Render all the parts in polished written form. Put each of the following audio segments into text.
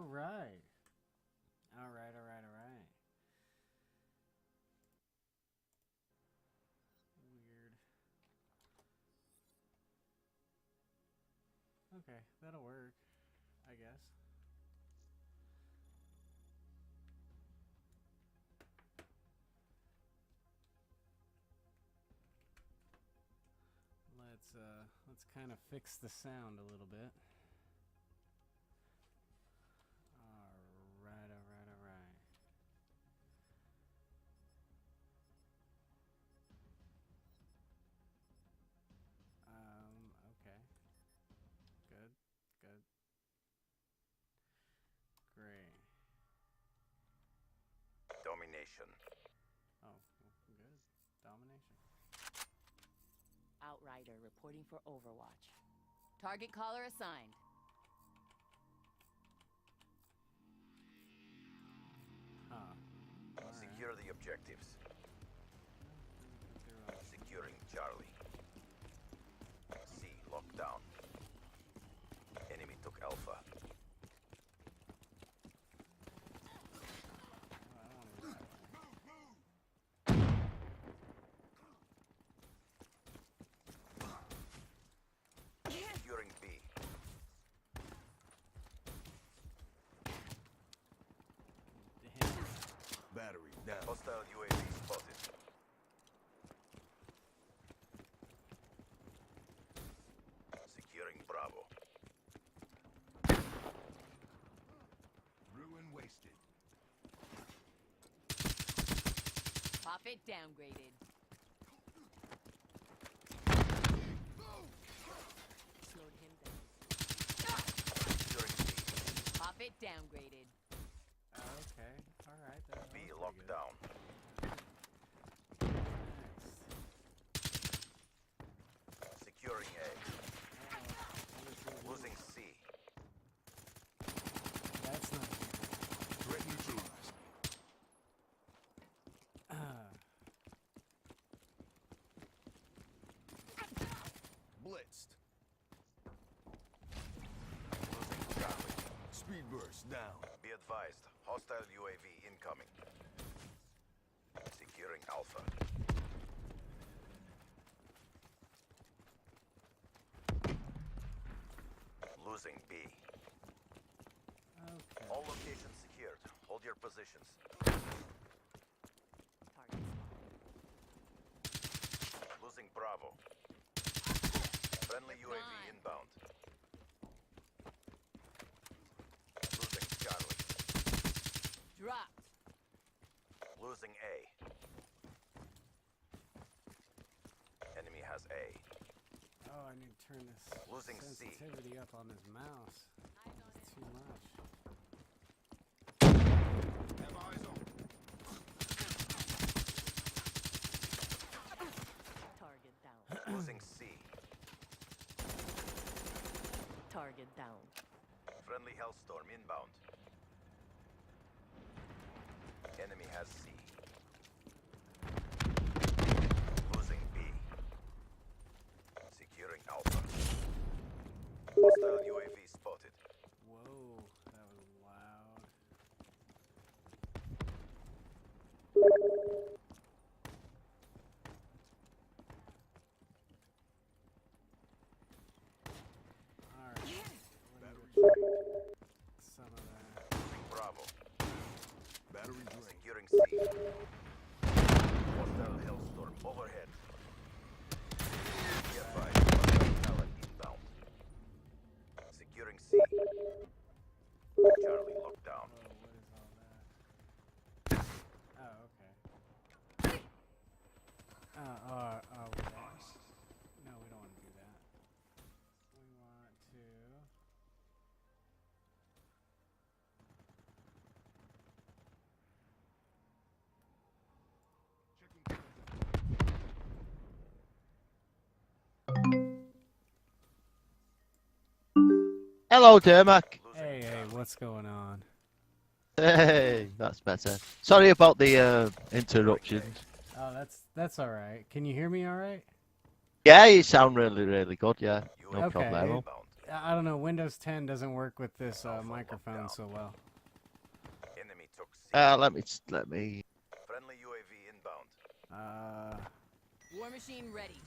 right. All right, all right, all right. Weird. Okay, that'll work, I guess. Let's kind of fix the sound a little bit. All right, all right, all right. Okay. Good, good. Great. Domination. Oh, good. Domination. Outrider reporting for Overwatch. Target caller assigned. Huh. Secure the objectives. Securing Charlie. C locked down. Enemy took Alpha. Securing B. Battery down. Hostile UAV spotted. Securing Bravo. Ruin wasted. Pop it downgraded. Slowed him down. Securing B. Pop it downgraded. Okay. All right. That B was locked pretty down. good. Next. Securing A. Oh, Losing C. that's not. Threat neutralized. Blitzed. Losing Charlie. Speed burst down. Be advised, hostile UAV incoming. Securing Alpha. Losing B. Okay. All locations secured. Hold your positions. Target spotted. Losing Bravo. Friendly UAV Decline. inbound. Losing Charlie. Dropped. Losing A. Enemy has A. Oh, I need to turn this Losing C. sensitivity up on this mouse. It's too much. Have eyes on. Target down. Losing C. Target down. Friendly Hellstorm inbound. Enemy has C. Losing B. Securing Alpha. Hostile UAV spotted. Whoa, that was loud. All right. Let me go check some of that. Losing Bravo. Battery drained. Securing C. Hostile Hellstorm overhead. Be advised, hostile talent inbound. Securing C. Charlie locked down. Whoa, what is all that? Oh, okay. No, we don't want to do that. We want to. Hello, Dermac. Losing Hey, Charlie. what's going on? Hey, that's better. Sorry about the interruptions. Oh, that's all right. Can you hear me all right? Yeah, you sound really, really good. Yeah, no UAV Okay. problemo. inbound. I don't know. Windows 10 doesn't work with this microphone so well. Enemy took C. Let me. Friendly UAV inbound. War machine ready.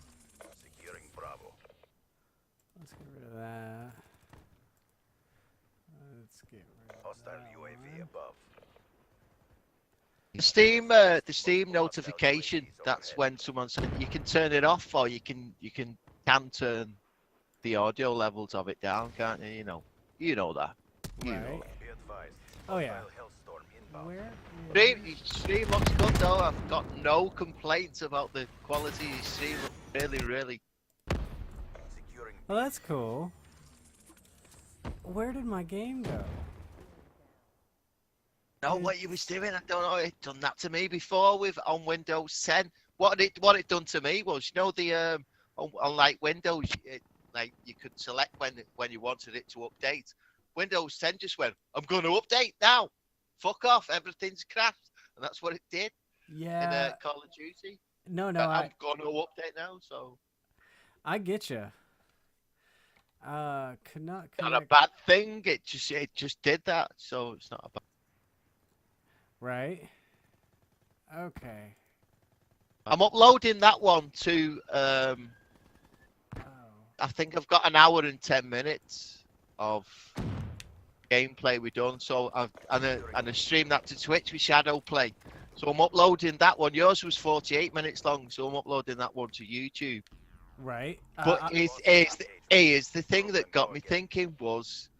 Securing Bravo. Let's get rid of that. Let's get rid of Hostile that UAV one. above. The Steam notification. That's when someone said you can turn it off, or you can turn the audio levels of it down, can't you? You know that. You know Right. Be advised. Oh yeah. Hostile Hellstorm inbound. Where? Stream looks good though. I've got no complaints about the quality of the stream. Really. Securing Well, that's cool. Where did my game go? Know what you was doing? I don't know. It done that to me before on Windows 10. What it done to me was, the on like Windows, like you could select when you wanted it to update. Windows 10 just went, I'm going to update now. Fuck off, everything's crashed, and that's what it did Yeah. in Call of Duty. No, But I I'm going to update now, so get you. Could not not a connect. bad thing. It just did that, so it's not a bad. Right. Okay. I'm uploading that one to. Oh. I think I've got an hour and 10 minutes of gameplay we've done. So I streamed that to Twitch with Shadow Play. So I'm uploading that one. Yours was 48 minutes long, so I'm uploading that one to YouTube. Right. But is the thing that got me thinking was,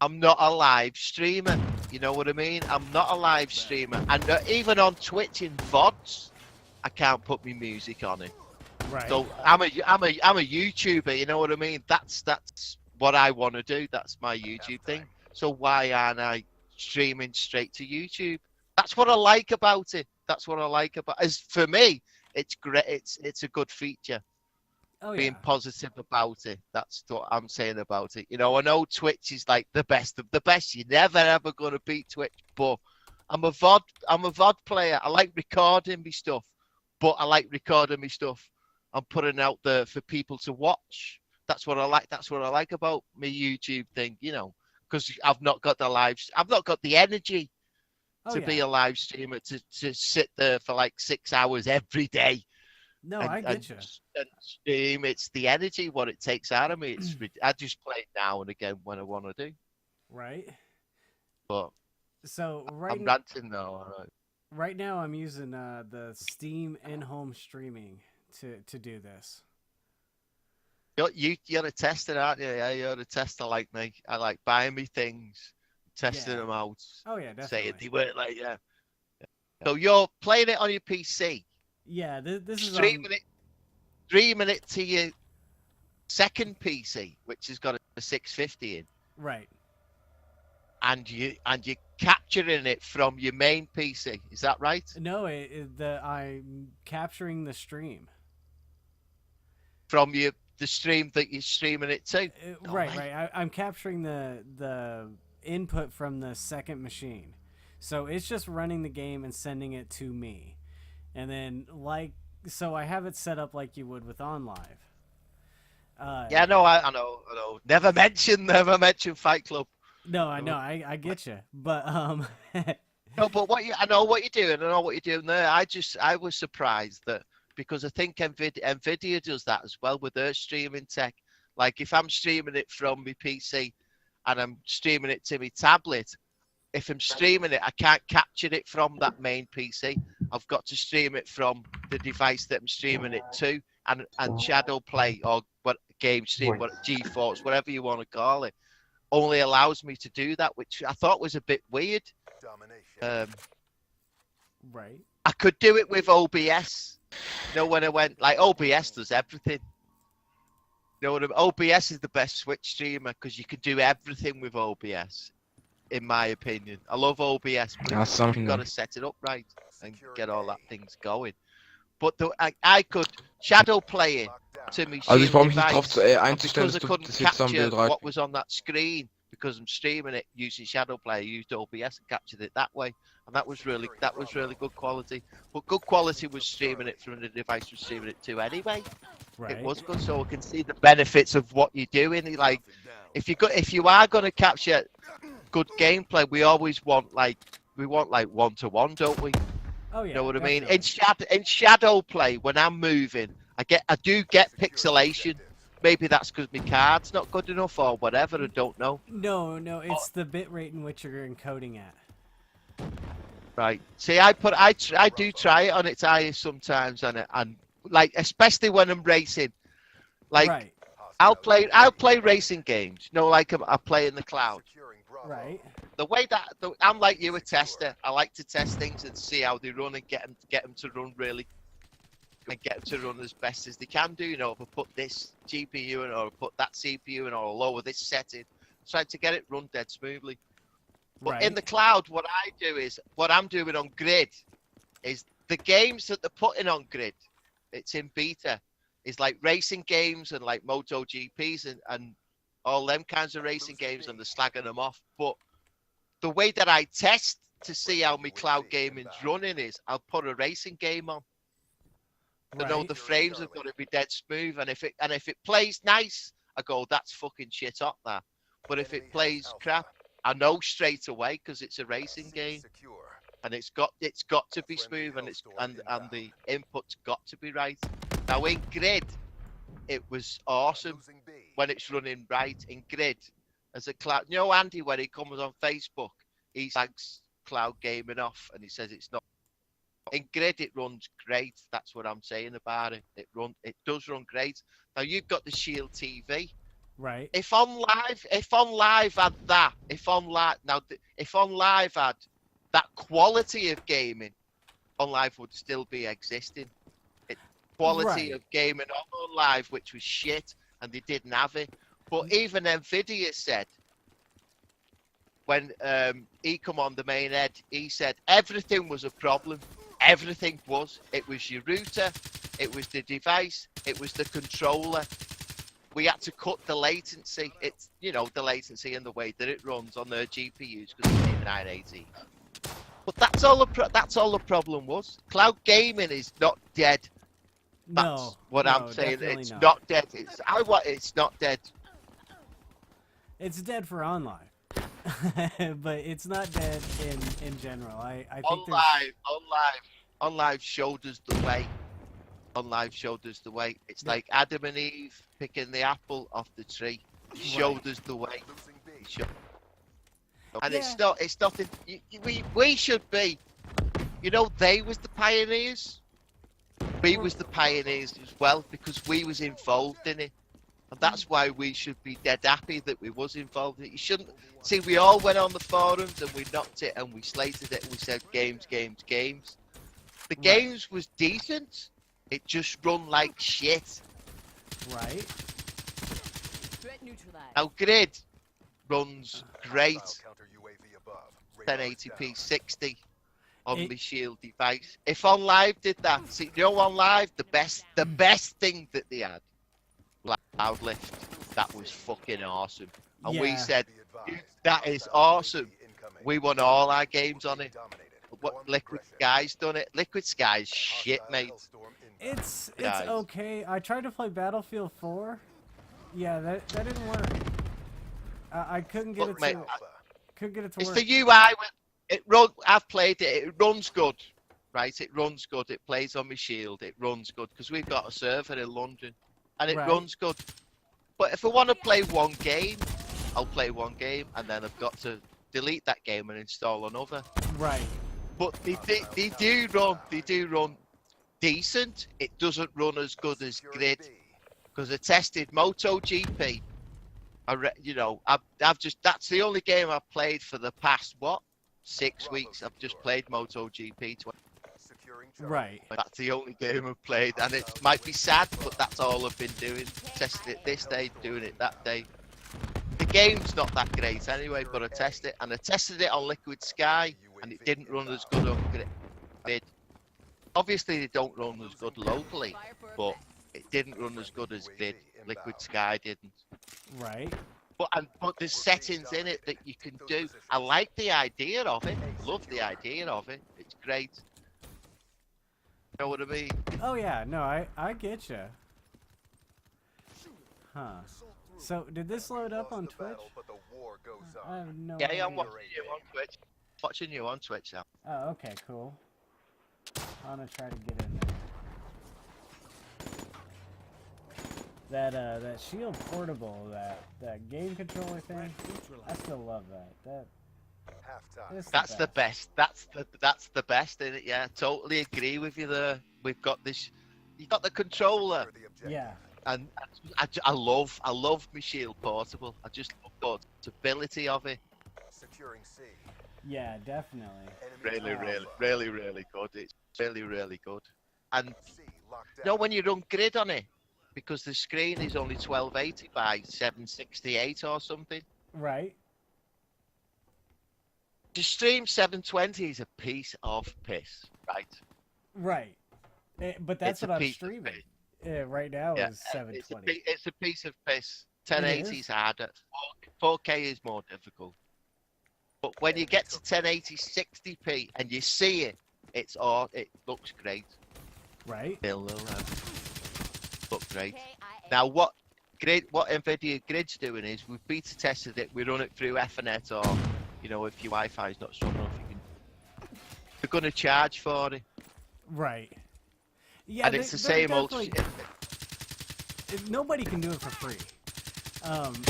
I'm not a live streamer. You know what I mean? I'm not a live streamer, and even on Twitch in VODs, I can't put my music on it. right. So I'm a YouTuber. You know what I mean? That's what I want to do. That's my YouTube thing. So why aren't I streaming straight to YouTube? That's what I like about it. That's what I like about. As for me, it's great. It's a good feature. Oh, Being yeah. positive about it. That's what I'm saying about it. I know Twitch is like the best of the best. You're never ever gonna beat Twitch. But I'm a VOD player. I like recording my stuff, but I like recording my stuff and putting it out there for people to watch. That's what I like. That's what I like about my YouTube thing. Because I've not got the energy Oh, to yeah. be a live streamer to sit there for like 6 hours every day. No, I get you. And stream, it's the energy what it takes out of me. I just play it now and again when I want to do. Right. But So I'm right ranting now. All right. right now I'm using the Steam in-home streaming to do this. You're a tester, aren't you? Yeah, you're a tester like me. I like buying me things, testing Yeah. them out, Oh yeah, saying definitely. they work like yeah. So you're playing it on your PC, Yeah, this is streaming it to your second PC, which has got a 650 in, right. and you're capturing it from your main PC. Is that right? No, I'm capturing the stream. From the stream that you're streaming it to. Oh, Right, right. right. I'm capturing the input from the second machine, so it's just running the game and sending it to me, and then so I have it set up like you would with OnLive. Yeah, no, I know. Never mention Fight Club. No, I know, I get you, but No, but I know what you're doing. I know what you're doing there. I was surprised that, because I think Nvidia does that as well with their streaming tech. Like if I'm streaming it from my PC and I'm streaming it to my tablet, if I'm streaming it, I can't capture it from that main PC. I've got to stream it from the device that I'm streaming it to, and Shadow Play or what game stream, what GeForce, whatever you want to call it, only allows me to do that, which I thought was a bit weird. Domination. right. I could do it with OBS. When I went, like, OBS does everything. OBS is the best Switch streamer because you can do everything with OBS, in my opinion. I love OBS, but That's something. you've got to set it up right and get all that things going. But I could shadow play it to me. Also ich brauche mich nicht device, drauf einzustellen, because I dass couldn't das jetzt so ein capture Bild reicht. what was on that screen, because I'm streaming it using Shadowplay. I used OBS and captured it that way, and that was really good quality. But good quality was streaming it from the device we're streaming it to anyway. Right. It was good, so I can see the benefits of what you're doing. Like, if you are going to capture good gameplay, we always want like 1-to-1, don't we? Oh yeah. You know what I mean? definitely. In shadow play, when I'm moving, I do get pixelation. Maybe that's because my card's not good enough or whatever. I don't know. No, it's the bit rate in which you're encoding at. Right. See, I do try it on its highest sometimes, and like especially when I'm racing, like Right. I'll play racing games. You know, like I play in the cloud. Right. The way that I'm like you, a tester. I like to test things and see how they run and get them to run really, and get them to run as best as they can do. You know, if I put this GPU in or I put that CPU in or I lower this setting, try to get it run dead smoothly. But Right. in the cloud, what I'm doing on Grid is the games that they're putting on Grid. It's in beta. It's like racing games and like MotoGPs and all them kinds of racing games, and they're slagging them off. But the way that I test to see how my cloud gaming's running is I'll put a racing game on. I know Right. the frames have got to be dead smooth, and if it plays nice, I go, that's fucking shit up there. But if it plays crap, I know straight away because it's a racing game, and it's got to be smooth, and the input's got to be right. Now in Grid, it was awesome when it's running right in Grid as a cloud. You know, Andy, when he comes on Facebook, he slags cloud gaming off, and he says it's not. In Grid, it runs great. That's what I'm saying about it. It does run great. Now you've got the Shield TV. Right. If on live had that, if on live had that quality of gaming, on live would still be existing. Quality Right. of gaming on live, which was shit, and they didn't have it. But even Nvidia said, when he come on the main head, he said everything was a problem. Everything was. It was your router, it was the device, it was the controller. We had to cut the latency. It's, you know, the latency and the way that it runs on their GPUs because it's a 980. But that's all the problem was. Cloud gaming is not dead. That's No. what no, I'm saying. definitely It's not dead. It's not dead. It's dead for online, but it's not dead in general. I think On live showed us the way. On live showed us the way. It's like Adam and Eve picking the apple off the tree. He showed us the way. And it's nothing. We should be. You know, they was the pioneers. We was the pioneers as well because we was involved in it. And that's why we should be dead happy that we was involved in it. You shouldn't see. We all went on the forums and we knocked it and we slated it and we said games. The games was decent. It just run like shit. Right. Threat neutralized. Now Grid runs great. 1080p 60 on the Shield device. If On Live did that, see, you know, On Live, the best thing that they had, Loudlift, that was fucking awesome. And we Yeah. said, that is awesome. We won all our games on it. What Liquid Sky's done it. Liquid Sky's shit, mate. It's Guys. okay. I tried to play Battlefield 4. Yeah, that didn't work. I couldn't get Look, it mate, to couldn't get it to It's work. the UI. I've played it. It runs good, right? It runs good. It plays on my Shield. It runs good because we've got a server in London, and it Right. runs good. But if I want to play one game, I'll play one game, and then I've got to delete that game and install another. Right. But they do run decent. It doesn't run as good as Grid because I tested MotoGP. That's the only game I've played for the past 6 weeks. I've just played MotoGP. Right. That's the only game I've played, and it might be sad, but that's all I've been doing. Testing it this day, doing it that day. The game's not that great anyway, but I tested it, and I tested it on Liquid Sky, and it didn't run as good on Grid. Obviously, they don't run as good locally, but it didn't run as good as Grid. Liquid Sky didn't. Right. But there's settings in it that you can do. I like the idea of it. Love the idea of it. It's great. You know what I mean? Oh yeah, no, I get you. Huh. So did this load up on Twitch? But the war goes I have no Yeah, idea. I'm watching you on Twitch. Watching you on Twitch now. Oh, okay, cool. I'm gonna try to get in there. That Shield Portable, that game controller thing, I still love that. Halftime. It's That's the best. That's the best in it. Yeah, totally agree with you there. We've got this. You got the controller, For the objective. Yeah, and I love my Shield Portable. I just love the portability of it. Securing C. yeah, definitely. Enemy Really good. It's really good. And C locked down. you know when you run grid on it, because the screen is only 1280 by 768 or something. Right. To stream 720 is a piece of piss, right? Right. But that's It's a what I'm piece of streaming. piss. Right now Yeah, is 720. It's a piece of piss. It 1080 is harder. 4K is more difficult. But when you get to 1080 60p and you see it, it looks great. Right. It'll look great. KIA. Now what NVIDIA Grid's doing is we've beta tested it. We run it through Ethernet or if your Wi-Fi is not strong enough, they're going to charge for it. Right. Yeah, And it's the same old definitely- shit. Nobody can do it for free.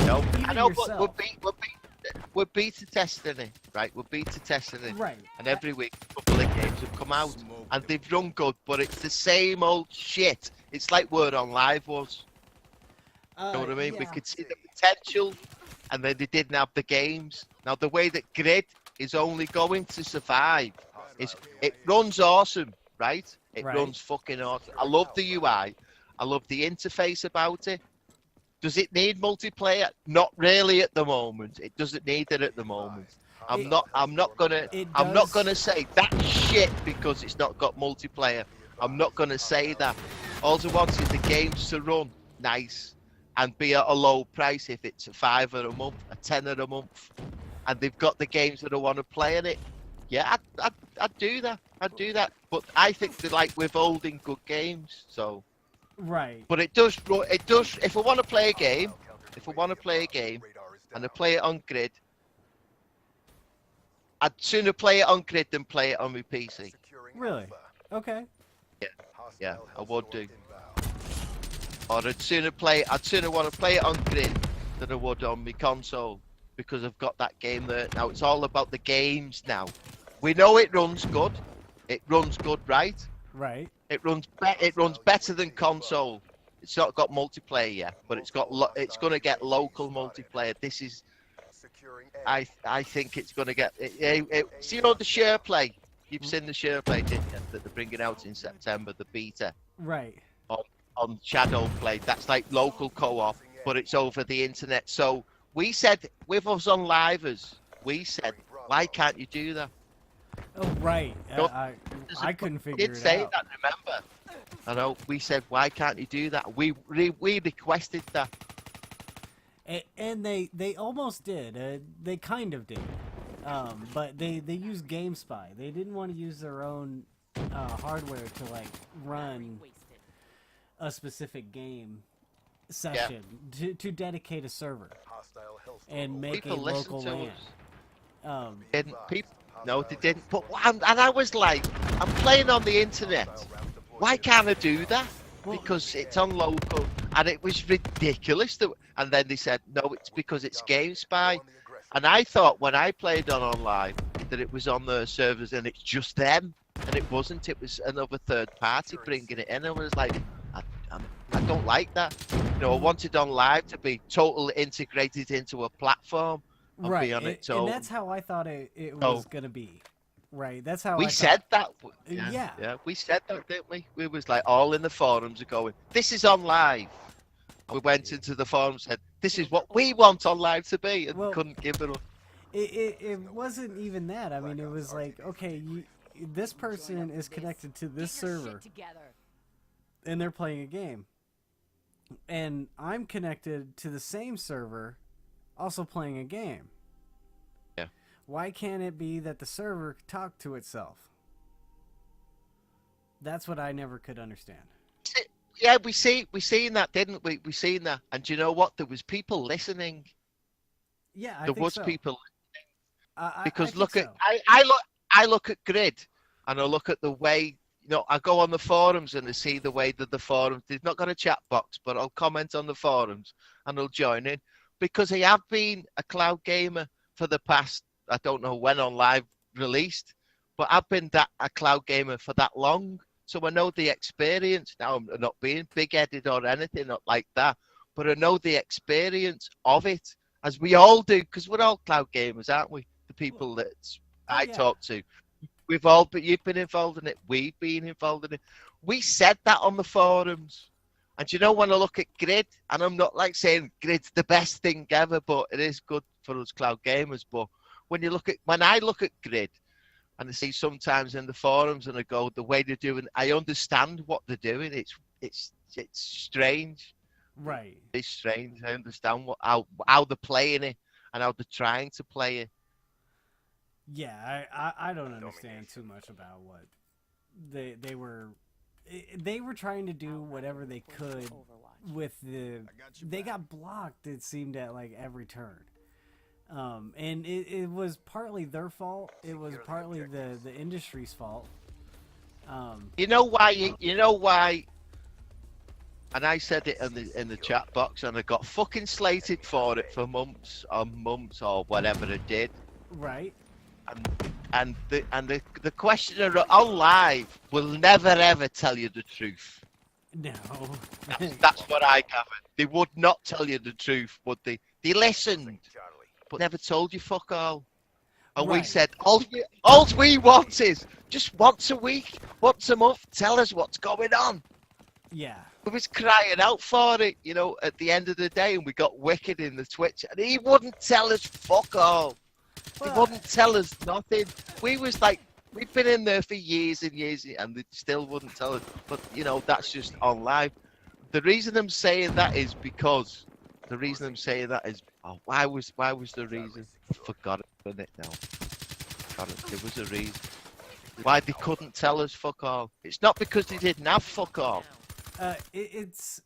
No, even I know, yourself. but we're beta testing it, right? We're beta testing it. Right. And every week, a couple of games have come out, and they've run good, but it's the same old shit. It's like Word on Live was. You know what I mean? We Yeah. could see the potential, and then they didn't have the games. Now, the way that Grid is only going to survive is it runs awesome, right? It Right. runs fucking awesome. I love the UI. I love the interface about it. Does it need multiplayer? Not really at the moment. It doesn't need it at the moment. I'm not gonna say that shit because it's not got multiplayer. I'm not gonna say that. All I want is the games to run nice and be at a low price. If it's a £5 a month, a £10 a month, and they've got the games that I want to play in it, yeah, I'd do that. I'd do that. But I think they're like withholding good games. So, Right. but it does. If I want to play a game, and I play it on Grid, I'd sooner play it on Grid than play it on my PC. Securing Really? Alpha. Okay. Yeah, Hostile I would Hellstorm do. inbound. Or I'd sooner want to play it on Grid than I would on my console because I've got that game there. Now it's all about the games now. We know it runs good. It runs good, right? Right. It runs better than console. It's not got multiplayer yet, but it's going to get local multiplayer. This is Securing A. I think it's going to get see the share play. You've seen the share play, didn't you? That they're bringing out in September, the beta Right. on Shadow Play. That's like local co-op, but it's over the internet. So we said with us on Livers, we said, why can't you do that? Oh, right. No, I couldn't We figure did it say out. that, remember? I know. We said, why can't you do that? We requested that. And they almost did. They kind of did. But they used GameSpy. They didn't want to use their own hardware to like run Wasted. a specific game session to dedicate a server Hostile Hellstorm and make People a listen local to LAN. us. Didn't people? No, they didn't. But and I was like, I'm playing on the internet. Why can't I do that? Because it's on local, and it was ridiculous. And then they said, no, it's because it's GameSpy. And I thought when I played on online that it was on their servers and it's just them, and it wasn't. It was another third party bringing it in. I was like, I don't like that. I wanted on live to be totally integrated into a platform. And Right. be on its And own. that's how I thought it Oh. was gonna be. Right. That's how We I said thought. that. Yeah. We said that, didn't we? We was like all in the forums are going, this is on live. We went into the forums and said, this is what we want on live to be, and Well, couldn't give it up. It wasn't even that. I mean, it was like, okay, this person is connected to this Get your shit server, together. and they're playing a game, and I'm connected to the same server also playing a game. Yeah. Why can't it be that the server talk to itself? That's what I never could understand. Yeah, we seen that, didn't we? We seen that, and do you know what? There was people listening. Yeah, I There think was so. people I because think look so. at I look at Grid, and I look at the way, you know, I go on the forums and I see the way that the forums, they've not got a chat box, but I'll comment on the forums and I'll join in, because I have been a cloud gamer for the past, I don't know when on live released, but I've been a cloud gamer for that long. So I know the experience. Now, I'm not being big-headed or anything not like that, but I know the experience of it, as we all do, because we're all cloud gamers, aren't we? The people that I yeah. talk to. We've all, but you've been involved in it. We've been involved in it. We said that on the forums. And you know, when I look at Grid, and I'm not like saying Grid's the best thing ever, but it is good for us cloud gamers. But when I look at Grid, and I see sometimes in the forums, and I go, the way they're doing, I understand what they're doing. It's strange. Right. It's strange. I understand how they're playing it and how they're trying to play it. Yeah, I don't understand too much about what they were trying to do whatever they could Overwatch. with the. I got you They back. got blocked. It seemed at like every turn. And it was partly their fault. It was partly the industry's fault. You know why? You know why? And I said it in the chat box, and I got fucking slated for it for months or whatever I did. Right. And the questioner on live will never ever tell you the truth. No. That's what I gathered. They would not tell you the truth, would they? They listened, Charlie. but never told you fuck all. And we Right. said, all we want is just once a week, once a month, tell us what's going on. Yeah. We was crying out for it, you know, at the end of the day, and we got Wicked in the Twitch, and he wouldn't tell us fuck all. He Well, wouldn't tell us nothing. We was like, we've been in there for years and years, and they still wouldn't tell us. But, you know, that's just on live. The reason I'm saying that is because, why was the reason? I forgot it now. There was a reason. Why they couldn't tell us fuck all. It's not because they didn't have fuck all. It's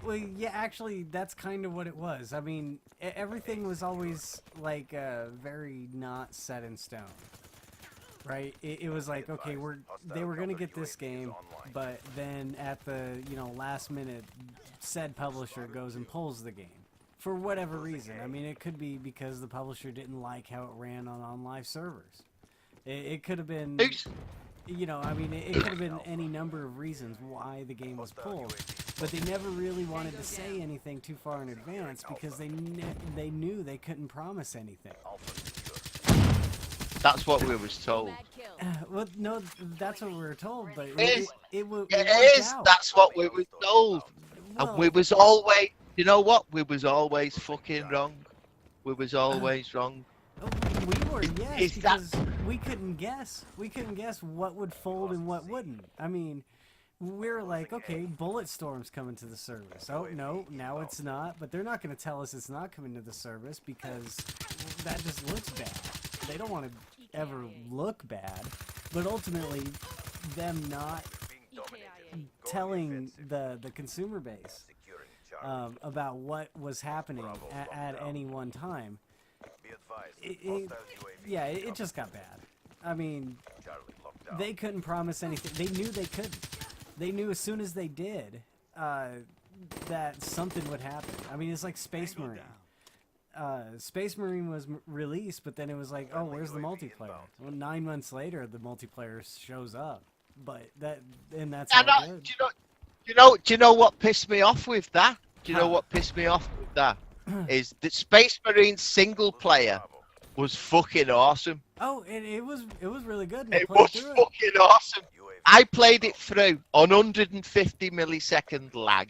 well, yeah. Actually, that's kind of what it was. I mean, everything was always like very not set in stone, right? It was like, okay, they were gonna get this game, but then at the last minute, said publisher goes and pulls the game for whatever reason. I mean, it could be because the publisher didn't like how it ran on live servers. It could have been. I mean, it could have been any number of reasons why the game was pulled, but they never really wanted to say anything too far in advance because they knew they couldn't promise anything. That's what we was told. Bad kill. Well, no, that's what we were told, but It it worked is. out. That's what we were told. Well, And we was always, you know what? We was always fucking wrong. We was always wrong. we were, yes, Is that- because we couldn't guess. We couldn't guess what would fold and what wouldn't. I mean, we were like, okay, Bulletstorm's coming to the service. Oh, no, now it's not. But they're not going to tell us it's not coming to the service because that just looks bad. They don't want to ever look bad. But ultimately, them not EKIA. telling the consumer base Securing Charlie. about what was happening at any one time, Be advised. it Hostile UAV it just got bad. I mean, Charlie locked down. they couldn't promise anything. They knew they couldn't. They knew as soon as they did that something would happen. I mean, it's like Space Marine. Space Marine was released, but then it was like, oh, where's the multiplayer? Well, 9 months later, the multiplayer shows up. But that's I all know, good. do you know what pissed me off with that? Do you know Huh. what pissed me off with that? Is that Space Marine single player was fucking awesome. Oh, it was really good. And I It played was through it. fucking awesome. UAV I played it through on 150 millisecond lag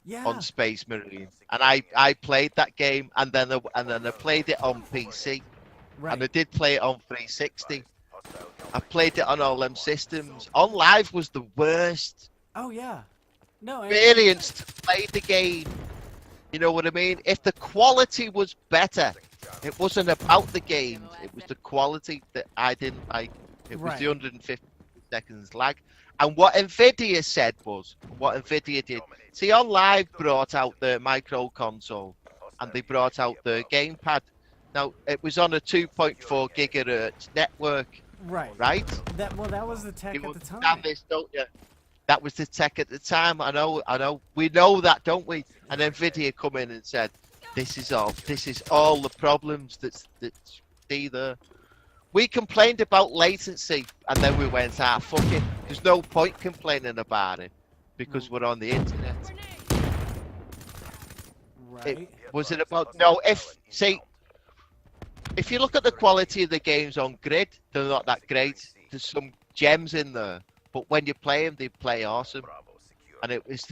Yeah. on Space Marine, and I played that game, and then I played it on PC, Right. and I did play it on 360. I played it on all them systems. On live was the worst Oh yeah. No. experience to play the game. You know what I mean? If the quality was better, it wasn't about the games. It was the quality that I didn't like. It was the Right. 150 seconds lag. And what Nvidia said was, what Nvidia did. See, on Live brought out the micro console, and they brought out the gamepad. Now it was on a 2.4 gigahertz network, Right. right? That was the tech You at the time. understand this, don't you? That was the tech at the time. I know. We know that, don't we? And Nvidia come in and said, "This is all the problems that's see there." We complained about latency, and then we went, fuck it. There's no point complaining about it because we're on the internet. Right. Was it about no? If you look at the quality of the games on Grid, they're not that great. There's some gems in there, but when you play them, they play awesome. And it was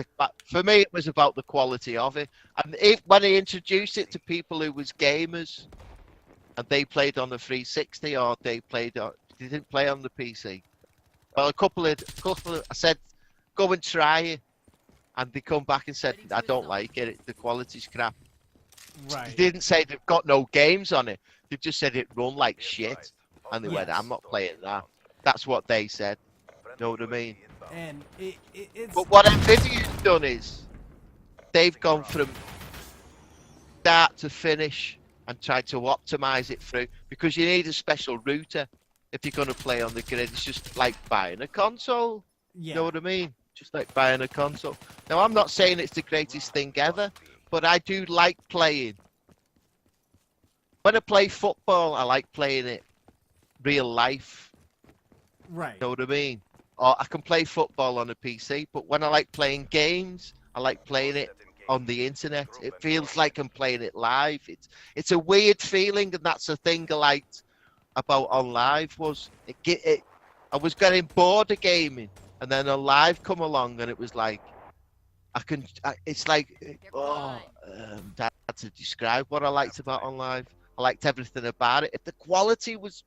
for me, it was about the quality of it. And when they introduced it to people who was gamers, and they played on the 360 or they didn't play on the PC. Well, a couple of I said, go and try it, and they come back and said, I don't like it. The quality's crap. Right. They didn't say they've got no games on it. They just said it run like shit, and they went, I'm not playing that. That's what they said. Know what I mean? And it's But what Nvidia's done is they've gone from start to finish and tried to optimize it through, because you need a special router if you're going to play on the grid. It's just like buying a console. yeah. You know what I mean? Just like buying a console. Now, I'm not saying it's the greatest thing ever, but I do like playing. When I play football, I like playing it real life. Right. You know what I mean? Or I can play football on a PC, but when I like playing games, I like playing it on the internet. It feels like I'm playing it live. It's a weird feeling, and that's the thing I liked about on live was I was getting bored of gaming, and then a live come along, and it was like it's like that to describe what I liked about on live. I liked everything about it. If the quality was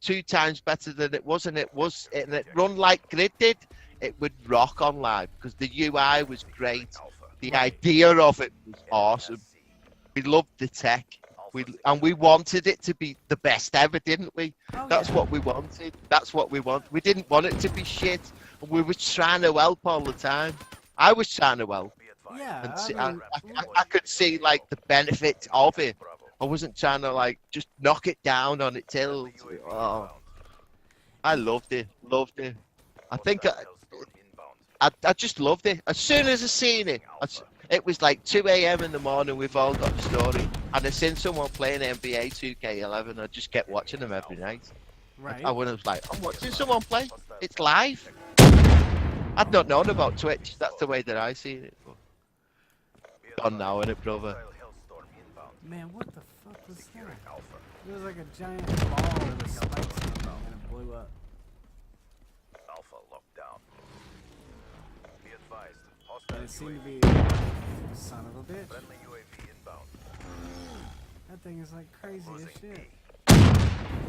2 times better than it was, and it run like Grid did, it would rock on live because the UI was great. The idea of it was awesome. We loved the tech. We wanted it to be the best ever, didn't we? Oh, That's yeah. what we wanted. That's what we want. We didn't want it to be shit. And we were trying to help all the time. I was trying to help. Yeah. And I mean, I could see like the benefit of it. I wasn't trying to like just knock it down on its heels. Oh, I loved it. I think I just loved it. As soon as I seen it, it was like 2 a.m. in the morning. We've all got the story, and I seen someone playing NBA 2K11. I just kept watching them every night. right. I was like, I'm watching someone play. It's live. I'd not known about Twitch. That's the way that I seen it. But gone now, innit, brother? Man, what the fuck was that? It was like a giant ball with spikes in it, and it blew up. Alpha locked down. Be advised. And Hostile it seemed to UAV. be son of a bitch. Friendly UAV inbound. That thing is like crazy as shit.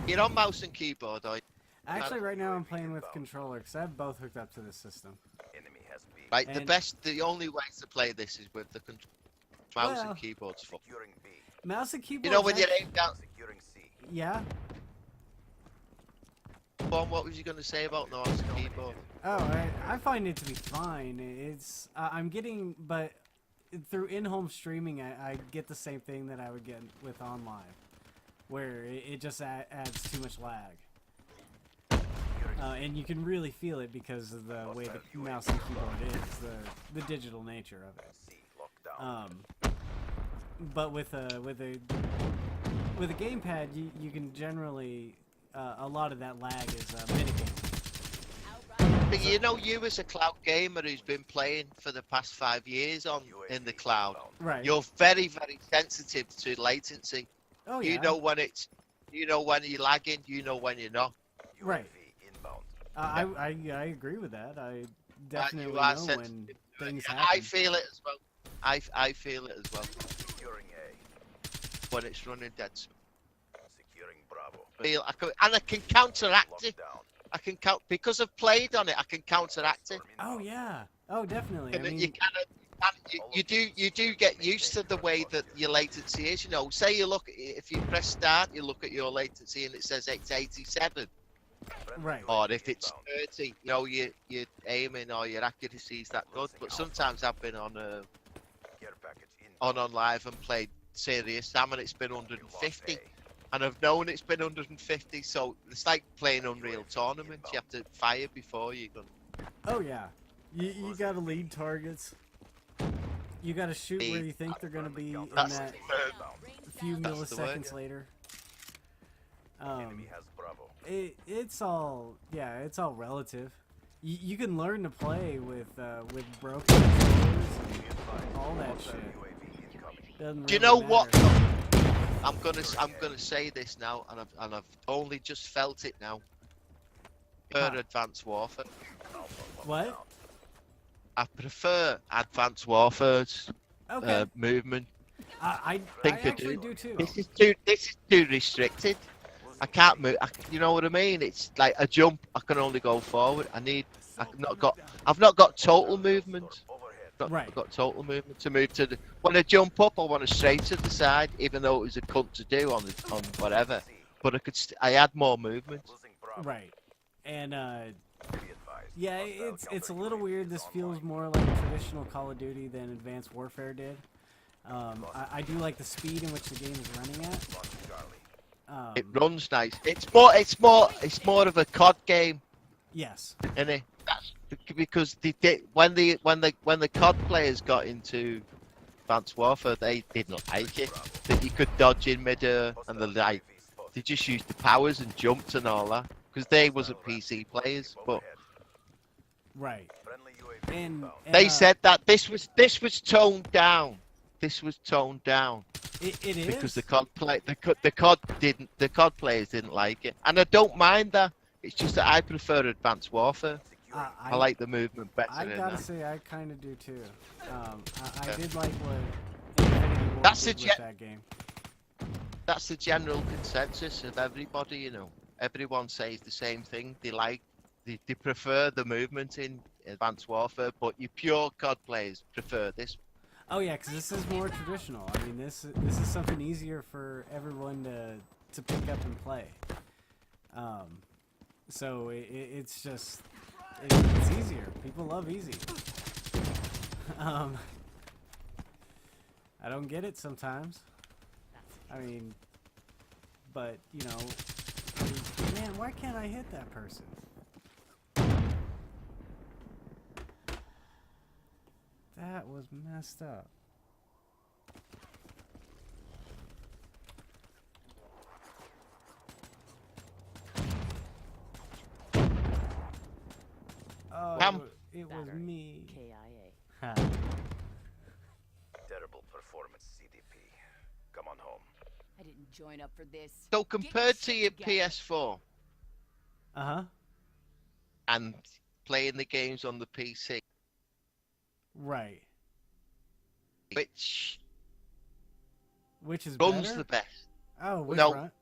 You're on mouse and keyboard, are you? Actually, right now I'm playing with controller because I have both hooked up to the system. Enemy has B. Right, And- the only way to play this is with the mouse Well- and keyboard's fuck. Securing B. Mouse and keyboard. You know when you're aimed down. Securing C. Yeah. What was you going to say about mouse and keyboard? Oh, I find it to be fine. It's I'm getting, but through in-home streaming, I get the same thing that I would get with on live, where it just adds too much lag. And you can really feel it because of the way the mouse and keyboard is, the digital nature of it. C locked down. But with a gamepad, you can generally a lot of that lag is mitigated. But you know, you as a cloud gamer who's been playing for the past 5 years in the cloud, Right. you're very, very sensitive to latency. Oh yeah. You know when you're lagging, you know when you're not. Right. UAV inbound. I agree with that. I definitely you are know when sensitive to it. things And happen. I feel it as well. I feel it as well Securing A. when it's running dead. Securing Bravo. I can counteract it. Locked down. I can because I've played on it. I can counteract it. Oh yeah. Oh definitely. I And mean, you you do get used to the way that your latency is. You know, say you look if you press start, you look at your latency and it says it's 87, Right. or if it's 30, you know, you're aiming or your accuracy is that good. But sometimes I've been on Care package inbound. on live and played serious Sam and it's been 150, and I've known it's been 150. So it's like playing Unreal tournaments. You have to fire before you go. Oh yeah. You gotta lead targets. You gotta shoot where you think they're gonna be in That's that few That's the word, milliseconds yeah. later. Enemy has Bravo. It's all relative. You can learn to play with broken controllers and all that shit. UAV incoming. Doesn't Do you really know what? matter. I'm gonna say this now, and I've only just felt it now. Huh. Advanced Warfare. What? I prefer Advanced Warfare's Okay. movement. I think I actually do. do too. This is too restricted. I can't move. You know what I mean? It's like a jump. I can only go forward. I've not got total movement. Overhead. Right. I've got total movement to move to the. When I jump up, I want to straight to the side, even though it was a cunt to do on whatever. But I had more movement. Losing Bravo. Right. And Be advised. yeah, Hostile it's a counter little UAV weird. is This online. feels more like traditional Call of Duty than Advanced Warfare did. I do like the speed in which the game is running at. Lost Charlie. It runs nice. It's more of a COD game, Yes. isn't it? That's because when the COD players got into Advanced Warfare, they didn't like it. That you could dodge in midair and the like. UAV spotted. They just used the powers and jumped and all that because they wasn't PC players. But Overhead. Right. Friendly UAV And, inbound. they said that this was toned down. This was toned down it is because the COD players didn't like it, and I don't mind that. It's just that I prefer Advanced Warfare. I like the movement better I than gotta that. say, I kind of do too. I Yeah. did like what Infinity Ward That's did the with that game. That's the general consensus of everybody. You know, everyone says the same thing. They prefer the movement in Advanced Warfare, but your pure COD players prefer this. Oh yeah, because this is more traditional. I mean, this is something easier for everyone to pick up and play. So it's just it's easier. People love easy. I don't get it sometimes. I mean, but you know, man, why can't I hit that person? That was messed up. Oh, Cam. it was Battery. me. KIA. Ha. Terrible performance, CDP. Come on home. I didn't join up for this. So Get compared to shit your together. PS4 Uh-huh. and playing the games on the PC, Right. which Which is runs better? the best? Oh, which No. run?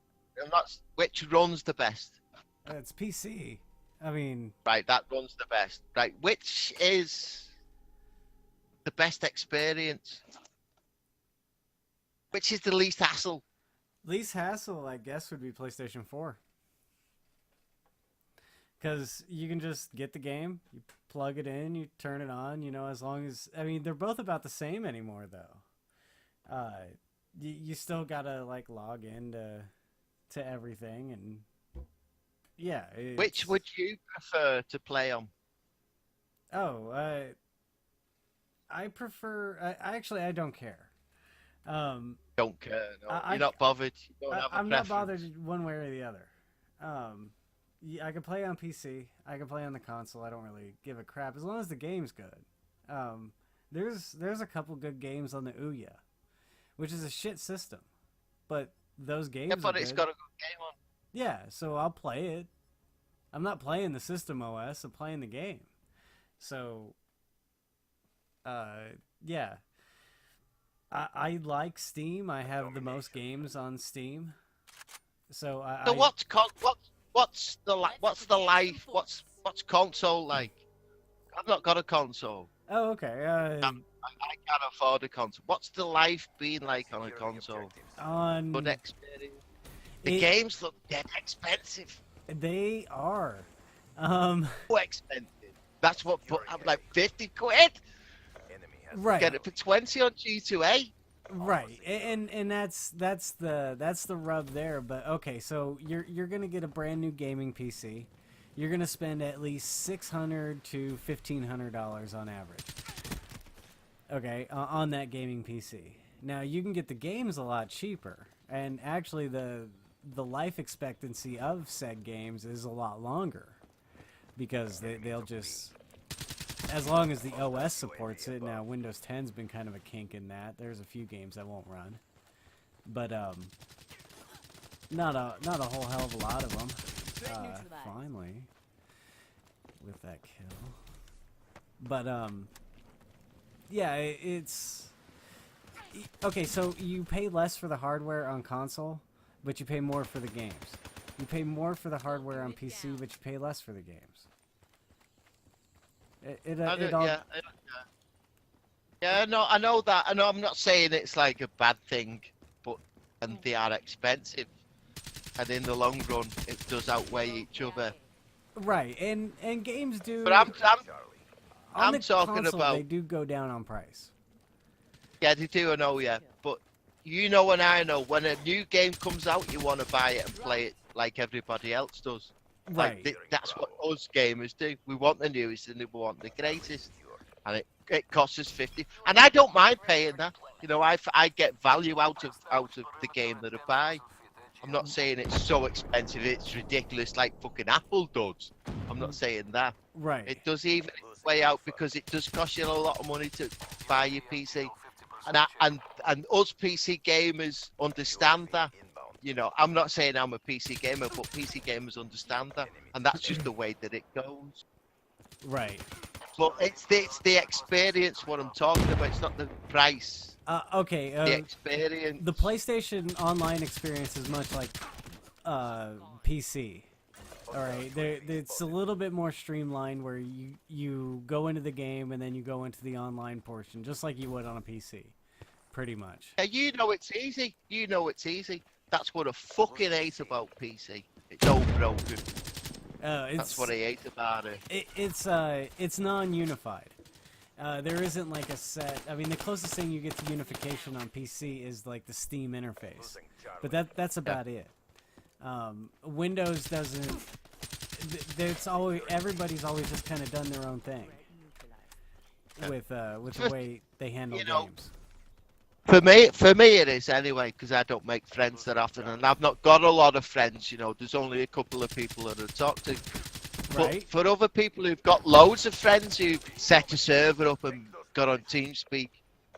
Which runs the best? It's PC. I mean, Right, that runs the best. Right, which is the best experience? Which is the least hassle? least hassle, I guess, would be PlayStation 4. Because you can just get the game, you plug it in, you turn it on, you know, as long as... I mean, they're both about the same anymore, though. You still gotta, like, log in to everything, and... Yeah. Which it's- would you prefer to play on? Oh, I prefer... I don't care. Don't care. No, I- you're not bothered. You don't have a I'm not preference. bothered one way or the other. Yeah, I can play on PC. I can play on the console. I don't really give a crap as long as the game's good. There's a couple good games on the Ouya, which is a shit system, but those games. Yeah, but are it's good. got a good game on. Yeah, so I'll play it. I'm not playing the system OS. I'm playing the game. So, yeah. I like Steam. I have the most games on Steam. So So what's console like? I've not got a console. Oh, okay. I can't afford a console. What's the life been like on a Securing console? objectives. On Good experience. The It- games look dead expensive. they are. So expensive. That's what. I'm like 50 quid. Enemy has Right. Get it for 20 on G2A. Right, and that's the rub there. But okay, so you're gonna get a brand new gaming PC. You're gonna spend at least $600 to $1,500 on average. Okay, on that gaming PC. Now you can get the games a lot cheaper, and actually the life expectancy of said games is a lot longer because they'll just, as long as the OS supports it. Now Windows 10's been kind of a kink in that. There's a few games that won't run, but not a whole hell of a lot of them. Threat neutralized. Finally, with that kill, but yeah, it's okay. So you pay less for the hardware on console, but you pay more for the games. You pay more for the hardware on PC, but you pay less for the games. It all, Yeah, no, I know that. I know. I'm not saying it's like a bad thing, but and they are expensive, and in the long run, it does outweigh each other. right, and games do. But I'm Charlie. on I'm the talking console, about- they do go down on price. yeah, they do. I know, yeah, but you know, and I know when a new game comes out, you want to buy it and play it like everybody else does. Like Right. that's what us gamers do. We want the newest and we want the greatest, and it costs us 50. And I don't mind paying that. You know, I get value out of the game that I buy. I'm not saying it's so expensive, it's ridiculous like fucking Apple does. I'm not saying that. Right. It does even its way out because it does cost you a lot of money to buy your PC. And us PC gamers understand that. Inbound. You know, I'm not saying I'm a PC gamer, but PC gamers understand that, and that's just the way that it goes. Right. But it's the experience what I'm talking about. It's not the price. Okay. The experience. The PlayStation Online experience is much like PC. All right, it's a little bit more streamlined, where you go into the game and then you go into the online portion, just like you would on a PC, pretty much. Yeah, you know it's easy. You know it's easy. That's what I fucking hate about PC. It's all broken. That's what I hate about it. It's non-unified. There isn't like a set. I mean, the closest thing you get to unification on PC is like the Steam interface, Losing Charlie. but that's about it. Windows doesn't. There's always, everybody's always just kind of done their own thing with the way they handle You know, games. For me it is anyway, because I don't make friends that often, and I've not got a lot of friends. You know, there's only a couple of people that I talk to. But Right. for other people who've got loads of friends who've set a server up and got on TeamSpeak,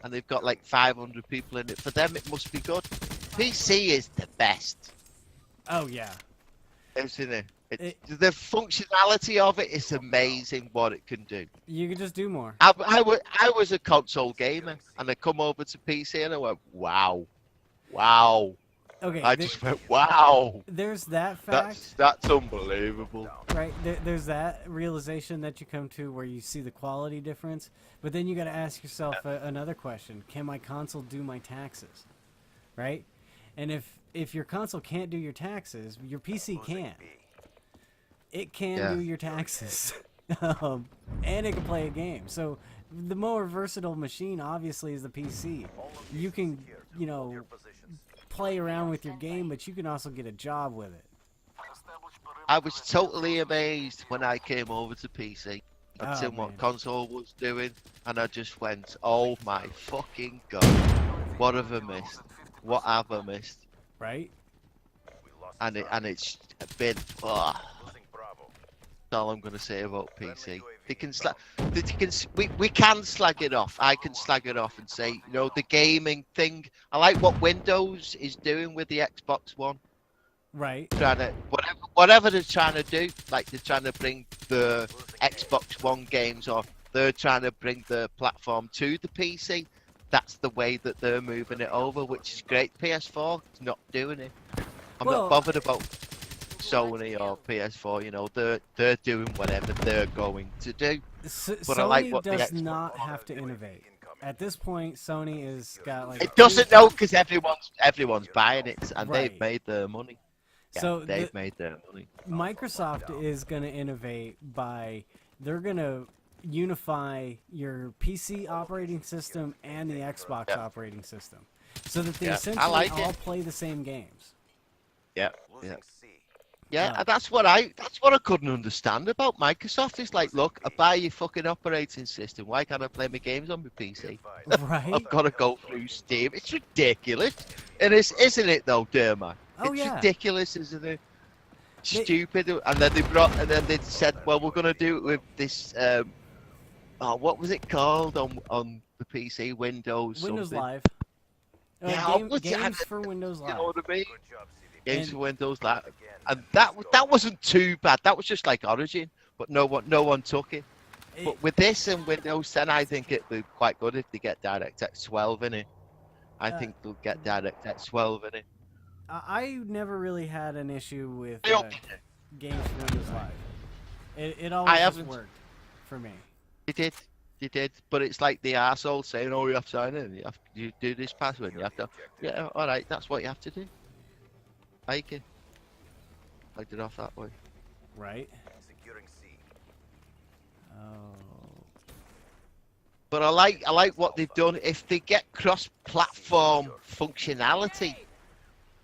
and they've got like 500 people in it, for them it must be good. PC is the best, Oh yeah. isn't it? The functionality of it is amazing what it can do. You can just do more. I was a console gamer, and I come over to PC and I went, wow. Okay. I just went, wow. There's that fact, That's unbelievable. right? There's that realization that you come to where you see the quality difference, but then you got to ask yourself another question: can my console do my taxes? Right? And if your console can't do your taxes, your PC can. It can Yeah. do your taxes, and it can play a game. So the more versatile machine, obviously, is the PC. You can, you know, play around with your game, but you can also get a job with it. I was totally amazed when I came over to PC and Oh, seen what man. console was doing, and I just went, oh my fucking god, what have I missed? What have I missed? Right? And it's been, that's all I'm gonna say about PC. We can slag it off. I can slag it off and say, you know, the gaming thing. I like what Windows is doing with the Xbox One. Right. Trying to whatever they're trying to do, like they're trying to bring the Xbox One games, or they're trying to bring the platform to the PC. That's the way that they're moving it over, which is great. PS4 is not doing it. I'm Well- not bothered about Sony or PS4. You know, they're doing whatever they're going to do. But I Sony like what the does Xbox not have to innovate. at this point, Sony has got like It doesn't know because everyone's buying it and Right. they've made their money. Yeah, So they've made their money. Microsoft is going to innovate by they're going to unify your PC operating system and the Xbox Yeah. operating system, so that they Yeah, I essentially like it. all play the same games. Yeah, Losing yeah. C. Yeah, Oh. and that's what I couldn't understand about Microsoft. It's like, look, I buy your fucking operating system. Why can't I play my games on my PC? Right? I've got to go through Steam. It's ridiculous. It is, isn't it, though, Derma? Oh, It's yeah. ridiculous, isn't it? Stupid. And then they said, well, we're going to do it with this. What was it called on the PC? Windows. Windows something. Live. Yeah, Games for Windows You Live. know what I mean? Good job, CDP. Games And- for Windows Live. And that wasn't too bad. That was just like Origin, but no one took it. But with this and Windows 10, I think it'd be quite good if they get DirectX 12 in it. I Uh, think they'll get DirectX 12 in it. I never really had an issue with I don't- games for Windows Live. It always just haven't. worked for me. They did, but it's like the arsehole saying, "Oh, you have to sign in. You do this password. You have to." Yeah, all right, that's what you have to do. Like it. I did off that way. Right? Securing C. Oh. But I like what they've done. If they get cross-platform functionality,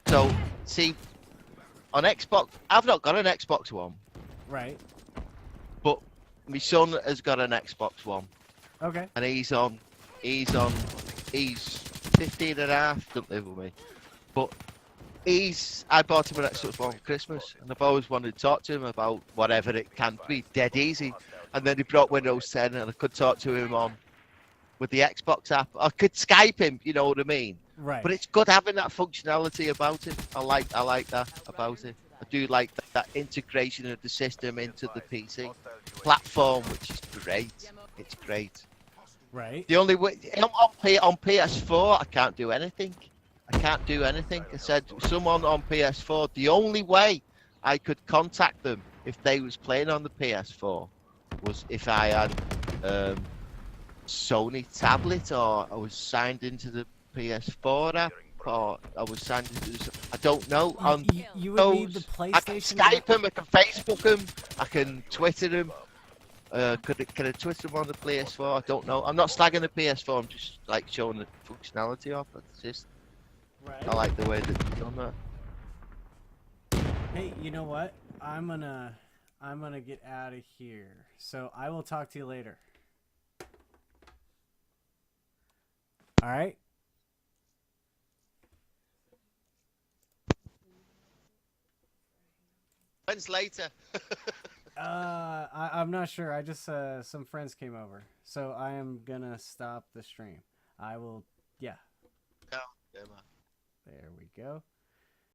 so see, on Xbox, I've not got an Xbox One, Right. but my son has got an Xbox One, Okay. and he's 15 and a half, don't live with me, but I bought him an Xbox One for Christmas, and I've always wanted to talk to him about whatever it can be, dead easy, and then he brought Windows 10, and I could talk to him with the Xbox app. I could Skype him, you know what I mean? Right. But it's good having that functionality about it. I like that about it. I do like that integration of the system into the PC platform, which is great. It's great. Right. The only way on PS4, I can't do anything. I said someone on PS4. The only way I could contact them if they was playing on the PS4 was if I had Sony tablet or I was signed into the PS4 app or I was signed into. I don't know. On You would need the those, PlayStation. I can Skype him. I can Facebook him. I can Twitter him. Can I Twitter him on the PS4? I don't know. I'm not slagging the PS4. I'm just like showing the functionality off. It's just Right. I like the way that they've done that. Hey, you know what? I'm gonna get out of here. So I will talk to you later. All right. When's later? I'm not sure. I just some friends came over, so I am gonna stop the stream. I will. Yeah. Oh, yeah, man. There we go.